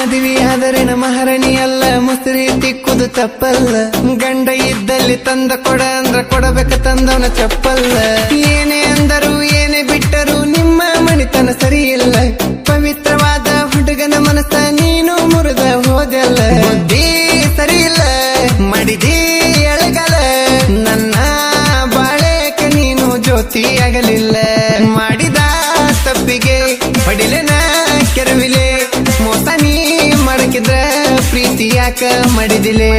ಮದುವೆ ಆದರೆ ಮಹಾರಾಣಿ ಅಲ್ಲ, ಮುಸ್ರಿ ತಿಕ್ಕುದು ತಪ್ಪಲ್ಲ. ಗಂಡ ಇದ್ದಲ್ಲಿ ತಂದ ಕೊಡ ಅಂದ್ರ ಕೊಡಬೇಕ ತಂದವನ ಚಪ್ಪಲ್ಲ. ಏನೇ ಅಂದರು ಏನೇ ಬಿಟ್ಟರು ನಿಮ್ಮ ಮಣಿತನ ಸರಿ ಇಲ್ಲ. ಪವಿತ್ರವಾದ ಹುಡುಗನ ಮನಸ್ಸ ನೀನು ಮುರಿದ ಹೋದಲ್ಲ. ಬುದ್ಧಿ ಸರಿ ಇಲ್ಲ ಮಾಡಿದಿ ಎಳಗಲ, ನನ್ನ ಬಾಳೆಕ ನೀನು ಜ್ಯೋತಿ ಆಗಲಿಲ್ಲ. ಮಾಡಿದ ತಪ್ಪಿಗೆ ಪಡಿಲೆನ ಕೆರವಿಲೆ, ಮೋಸ ನೀ ಮಡಕಿದ್ರ ಪ್ರೀತಿ ಯಾಕ ಮಾಡಿದಿಲೆ.